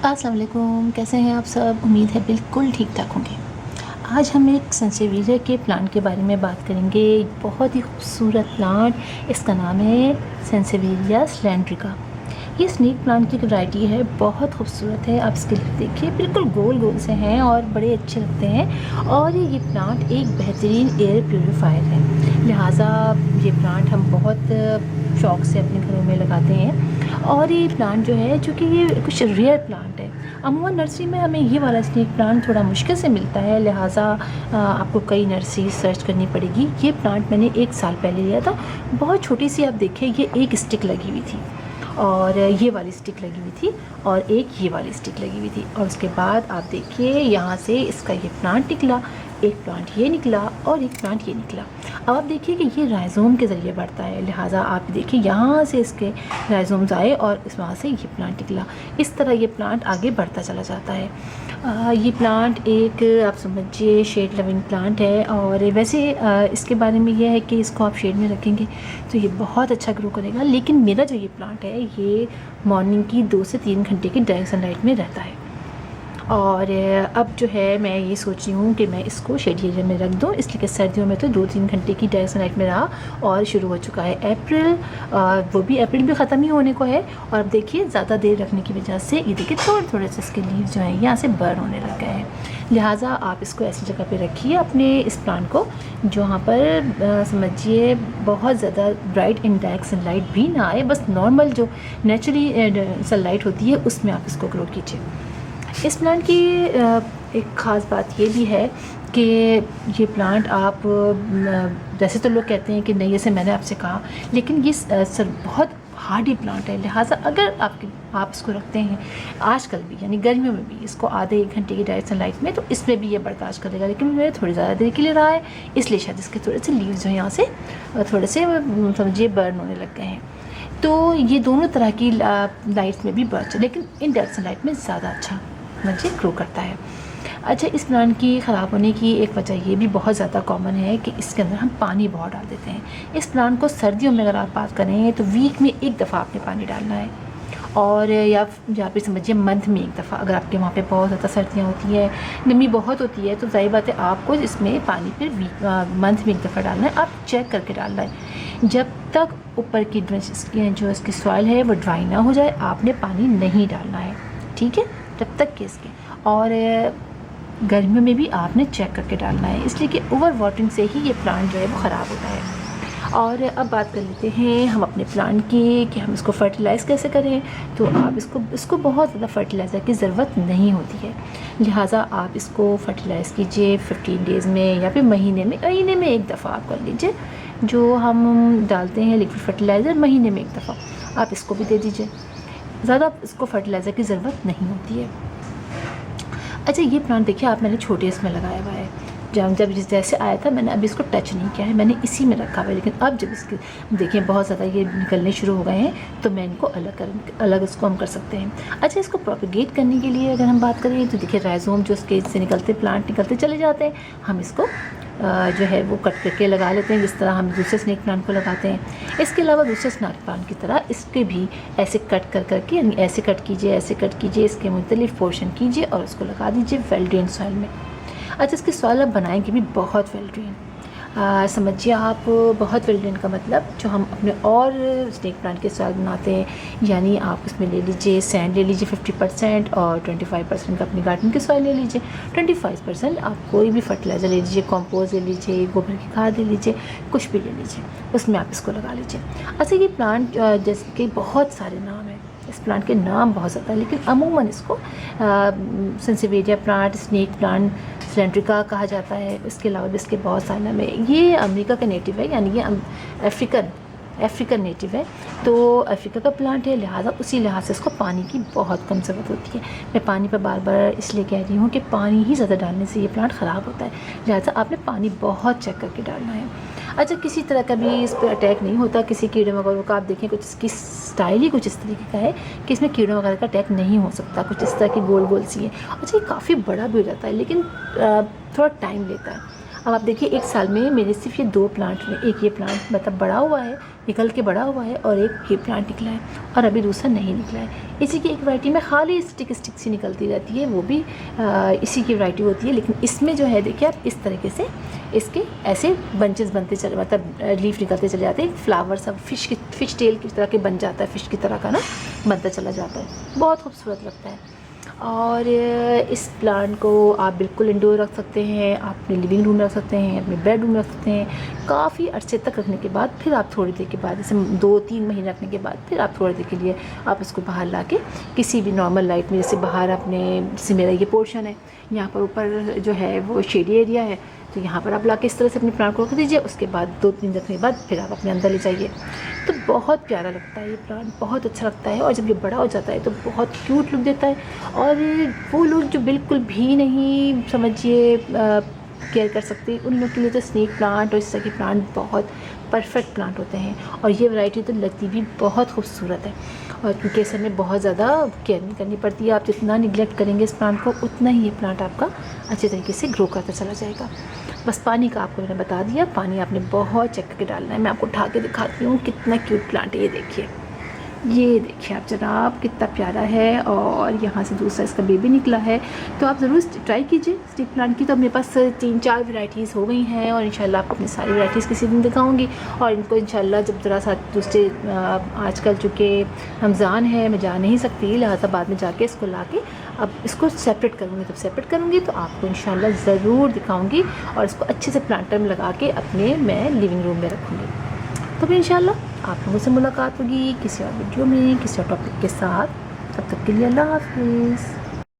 अस्सलाम वालेकुम, कैसे हैं आप सब। उम्मीद है बिल्कुल ठीक ठाक होंगे। आज हम एक सेंसेविरिया के प्लांट के बारे में बात करेंगे। एक बहुत ही खूबसूरत प्लांट, इसका नाम है सेंसेविरिया स्लैंड्रिका। ये स्नेक प्लांट की वैरायटी है, बहुत खूबसूरत है। आप इसके लिए देखिए, बिल्कुल गोल गोल से हैं और बड़े अच्छे लगते हैं। और ये प्लांट एक बेहतरीन एयर प्योरीफायर है, लिहाजा ये प्लांट हम बहुत शौक़ से अपने घरों में लगाते हैं। और ये प्लांट जो है, चूँकि ये कुछ रेयर प्लांट है, अमूमन नर्सरी में हमें ये वाला स्नेक प्लांट थोड़ा मुश्किल से मिलता है, लिहाजा आपको कई नर्सरी सर्च करनी पड़ेगी। ये प्लांट मैंने 1 साल पहले लिया था, बहुत छोटी सी। आप देखिए, ये एक स्टिक लगी हुई थी और ये वाली स्टिक लगी हुई थी और एक ये वाली स्टिक लगी हुई थी। और उसके बाद आप देखिए, यहाँ से इसका ये प्लांट निकला, एक प्लांट ये निकला और एक प्लांट ये निकला। अब आप देखिए कि ये राइज़ोम के ज़रिए बढ़ता है, लिहाजा आप देखिए यहाँ से इसके राइज़ोम्स आए और इस वहाँ से ये प्लांट निकला। इस तरह ये प्लांट आगे बढ़ता चला जाता है। ये प्लांट एक, आप समझिए, शेड लविंग प्लांट है। और वैसे इसके बारे में ये है कि इसको आप शेड में रखेंगे तो ये बहुत अच्छा ग्रो करेगा। लेकिन मेरा जो ये प्लांट है, ये मॉर्निंग की 2 से 3 घंटे की डायरेक्ट सनलाइट में रहता है। और अब जो है, मैं ये सोच रही हूँ कि मैं इसको शेड एरिया में रख दूँ, इसलिए कि सर्दियों में तो 2-3 घंटे की डायरेक्ट सनलाइट में रहा। और शुरू हो चुका है अप्रैल, वो भी अप्रैल भी ख़त्म ही होने को है। और अब देखिए, ज़्यादा देर रखने की वजह से ये देखिए थोड़े से इसके लीव्स जो हैं यहाँ से बर्न होने लग गए हैं। लिहाजा आप इसको ऐसी जगह पे रखिए अपने इस प्लांट को, जहाँ पर समझिए बहुत ज़्यादा ब्राइट इनडायरेक्ट सनलाइट भी ना आए, बस नॉर्मल जो नेचुरली सनलाइट होती है उसमें आप इसको ग्रो कीजिए। इस प्लांट की एक ख़ास बात ये भी है कि ये प्लांट आप, वैसे तो लोग कहते हैं कि नहीं, जैसे मैंने आपसे कहा, लेकिन ये बहुत हार्डी प्लांट है। लिहाजा अगर आप इसको रखते हैं आजकल भी, यानी गर्मियों में भी, इसको आधे 1 घंटे की डायरेक्ट सनलाइट में, तो इसमें भी ये बर्दाश्त करेगा। लेकिन मेरे थोड़ी ज़्यादा देर के लिए रहा है, इसलिए शायद इसके थोड़े से लीव्स जो हैं यहाँ से थोड़े से समझिए बर्न होने लग गए हैं। तो ये दोनों तरह की लाइट्स में भी बर्च, लेकिन इनडायरेक्ट सनलाइट में ज़्यादा अच्छा मुझे ग्रो करता है। अच्छा, इस प्लांट की ख़राब होने की एक वजह ये भी बहुत ज़्यादा कॉमन है कि इसके अंदर हम पानी बहुत डाल देते हैं। इस प्लांट को सर्दियों में अगर आप बात करें तो वीक में 1 दफ़ा आपने पानी डालना है, और या फिर समझिए मंथ में 1 दफ़ा। अगर आपके वहाँ पे बहुत ज़्यादा सर्दियाँ होती है, नमी बहुत होती है, तो ज़ाहिर बात है आपको इसमें पानी फिर मंथ में 1 दफ़ा डालना है। आप चेक करके डालना है। जब तक ऊपर की जो इसकी सॉइल है वो ड्राई ना हो जाए, आपने पानी नहीं डालना है, ठीक है, तब तक के इसके। और गर्मियों में भी आपने चेक करके डालना है, इसलिए कि ओवर वाटरिंग से ही ये प्लांट जो है वो ख़राब होता है। और अब बात कर लेते हैं हम अपने प्लांट की कि हम इसको फर्टिलाइज़ कैसे करें। तो आप इसको बहुत ज़्यादा फर्टिलाइज़र की ज़रूरत नहीं होती है, लिहाजा आप इसको फर्टिलाइज़ कीजिए 15 डेज़ में या फिर महीने में 1 दफ़ा आप कर लीजिए। जो हम डालते हैं लिक्विड फर्टिलाइज़र, महीने में 1 दफ़ा आप इसको भी दे दीजिए। ज़्यादा इसको फर्टिलाइज़र की ज़रूरत नहीं होती है। अच्छा, ये प्लांट देखिए आप, मैंने छोटे इसमें लगाया हुआ है। जब जैसे आया था, मैंने अभी इसको टच नहीं किया है, मैंने इसी में रखा हुआ है। लेकिन अब जब इसके देखिए बहुत ज़्यादा ये निकलने शुरू हो गए हैं, तो मैं इनको अलग इसको हम कर सकते हैं। अच्छा, इसको प्रोपेगेट करने के लिए अगर हम बात करें तो देखिए राइज़ोम जो इसके से निकलते, प्लांट निकलते चले जाते हैं, हम इसको जो है वो कट करके लगा लेते हैं, जिस तरह हम दूसरे स्नेक प्लांट को लगाते हैं। इसके अलावा दूसरे स्नेक प्लांट की तरह इसके भी ऐसे कट करके, यानी ऐसे कट कीजिए, इसके मुख्तलिफ पोर्शन कीजिए और उसको लगा दीजिए वेल ड्रेन सॉइल में। अच्छा, इसकी सॉइल आप बनाएंगे भी बहुत वेल ड्रेन। समझिए आप, बहुत वेल ड्रेन का मतलब जो हम अपने और स्नेक प्लांट के सॉइल बनाते हैं, यानी आप उसमें ले लीजिए सैंड ले लीजिए 50% और 25% का अपनी गार्डन की सॉइल ले लीजिए। 25% आप कोई भी फर्टिलाइज़र ले लीजिए, कंपोस्ट ले लीजिए, गोबर की खाद ले लीजिए, कुछ भी ले लीजिए, उसमें आप इसको लगा लीजिए। अच्छा, ये प्लांट जैसे कि बहुत सारे नाम हैं, इस प्लांट के नाम बहुत ज़्यादा है, लेकिन अमूमन इसको सेंसेविरिया प्लांट, स्नेक प्लांट, स्लैंड्रिका कहा जाता है। इसके अलावा भी इसके बहुत सारे नाम है। ये अमेरिका का नेटिव है, यानी ये अफ्रीकन नेटिव है, तो अफ्रीका का प्लांट है, लिहाजा उसी लिहाज से इसको पानी की बहुत कम ज़रूरत होती है। मैं पानी पर बार बार इसलिए कह रही हूँ कि पानी ही ज़्यादा डालने से ये प्लांट ख़राब होता है, लिहाजा आपने पानी बहुत चेक करके डालना है। अच्छा, किसी तरह का भी इस पर अटैक नहीं होता, किसी कीड़े वगैरह का। आप देखें, कुछ इसकी स्टाइल ही कुछ इस तरीके का है कि इसमें कीड़े वगैरह का अटैक नहीं हो सकता, कुछ इस तरह की गोल गोल सी है। अच्छा, ये काफ़ी बड़ा भी हो जाता है, लेकिन थोड़ा टाइम लेता है। अब आप देखिए 1 साल में मेरे सिर्फ ये 2 प्लांट हुए। एक ये प्लांट मतलब बड़ा हुआ है, निकल के बड़ा हुआ है, और एक ये प्लांट निकला है, और अभी दूसरा नहीं निकला है। इसी की एक वैरायटी में खाली स्टिक सी निकलती रहती है, वो भी इसी की वैरायटी होती है। लेकिन इसमें जो है देखिए आप इस तरीके से इसके ऐसे बंचेस बनते चले, मतलब लीफ निकलते चले जाते हैं। फ्लावर सब फिश टेल की तरह के बन जाता है, फिश की तरह का ना बनता चला जाता है। बहुत खूबसूरत लगता है। और इस प्लांट को आप बिल्कुल इंडोर रख सकते हैं, आप अपने लिविंग रूम में रख सकते हैं, अपने बेडरूम में रख सकते हैं। काफ़ी अरसे तक रखने के बाद फिर आप थोड़ी देर के बाद, जैसे 2-3 महीने रखने के बाद, फिर आप थोड़ी देर के लिए आप इसको बाहर ला के किसी भी नॉर्मल लाइट में, जैसे बाहर अपने, जैसे मेरा ये पोर्शन है, यहाँ पर ऊपर जो है वो शेडी एरिया है, तो यहाँ पर आप ला के इस तरह से अपने प्लांट को रख दीजिए। उसके बाद 2-3 रखने के बाद फिर आप अपने अंदर ले जाइए। तो बहुत प्यारा लगता है ये प्लांट, बहुत अच्छा लगता है। और जब ये बड़ा हो जाता है तो बहुत क्यूट लुक देता है। और वो लोग जो बिल्कुल भी नहीं समझिए केयर कर सकते, उन लोग के लिए तो स्नेक प्लांट और इस तरह के प्लांट बहुत परफेक्ट प्लांट होते हैं। और ये वैरायटी तो लगती भी बहुत खूबसूरत है, और क्योंकि इस में बहुत ज़्यादा केयर नहीं करनी पड़ती है। आप जितना निगलेक्ट करेंगे इस प्लांट को, उतना ही ये प्लांट आपका अच्छे तरीके से ग्रो करता चला जाएगा। बस पानी का आपको मैंने बता दिया, पानी आपने बहुत चेक करके डालना है। मैं आपको उठा के दिखाती हूँ कितना क्यूट प्लांट है। ये देखिए आप जनाब, कितना प्यारा है। और यहाँ से दूसरा इसका बेबी निकला है। तो आप ज़रूर ट्राई कीजिए स्टिक प्लांट की। तो मेरे पास 3-4 वैरायटीज़ हो गई हैं, और इंशाल्लाह आपको अपनी सारी वैरायटीज़ किसी दिन दिखाऊंगी। और इनको इंशाल्लाह जब ज़रा सा दूसरे, आजकल चूँकि रमज़ान है, मैं जा नहीं सकती, लिहाजा बाद में जाके इसको ला के अब इसको सेपरेट करूँगी। जब सेपरेट करूँगी तो आपको इंशाल्लाह ज़रूर दिखाऊँगी, और इसको अच्छे से प्लांटर में लगा के अपने मैं लिविंग रूम में रखूँगी। तो फिर इंशाल्लाह आप लोगों से मुलाकात होगी किसी और वीडियो में, किसी और टॉपिक के साथ। तब तक के लिए अल्लाह हाफ़िज़।